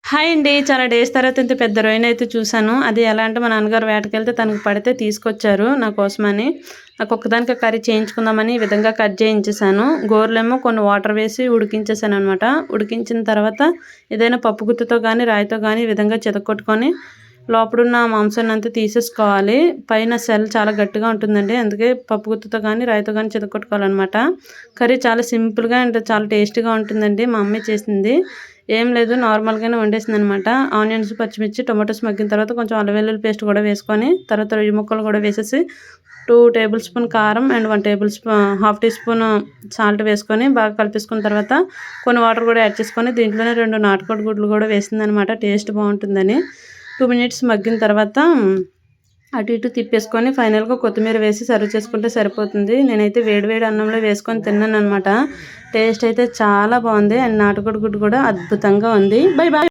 Hi అండి. చాలా days తర్వాత ఇంత పెద్ద రొయ్యనైతే చూసాను. అది ఎలా అంటే మా నాన్నగారు వేటకెళ్తే తనకు పడితే తీసుకొచ్చారు నా కోసమని. నాకు ఒక్కదానికే కర్రీ చేయించుకుందామని ఈ విధంగా కట్ చేయించేసాను. గోర్లేమో కొన్ని వాటర్ వేసి ఉడికించేసాననమాట. ఉడికించిన తర్వాత ఏదైనా పప్పు గుత్తితో కానీ రాయితో కానీ ఈ విధంగా చితక్కొట్టుకొని లోపడున్న మాంసాన్ని అంతా తీసేసుకోవాలి. పైన సెల్ చాలా గట్టిగా ఉంటుందండి. అందుకే పప్పు గుత్తితో కానీ రాయితో కానీ చితక్కొట్టుకోవాలన్నమాట. కర్రీ చాలా సింపుల్గా అండ్ చాలా టేస్టీగా ఉంటుందండి. మా అమ్మ చేసింది. ఏం లేదు, నార్మల్గానే వండేసిందనమాట. ఆనియన్స్, పచ్చిమిర్చి, టొమాటోస్ మగ్గిన తర్వాత కొంచెం అల్లం వెల్లుల్లి పేస్ట్ కూడా వేసుకొని తర్వాత రొయ్య ముక్కలు కూడా వేసేసి 2 టేబుల్ స్పూన్ కారం and 1 tablespoon half teaspoon salt వేసుకొని బాగా కలిపేసుకున్న తర్వాత కొన్ని వాటర్ కూడా యాడ్ చేసుకొని దీంట్లోనే 2 నాటుకోడి గుడ్లు కూడా వేసిందనమాట. టేస్ట్ బాగుంటుందని 2 మినిట్స్ మగ్గిన తర్వాత అటు ఇటు తిప్పేసుకొని ఫైనల్గా కొత్తిమీర వేసి సర్వ్ చేసుకుంటే సరిపోతుంది. నేనైతే వేడివేడి అన్నంలో వేసుకొని తిన్నాను అనమాట. టేస్ట్ అయితే చాలా బాగుంది అండ్ నాటుకోడి గుడ్డు కూడా అద్భుతంగా ఉంది. Bye bye.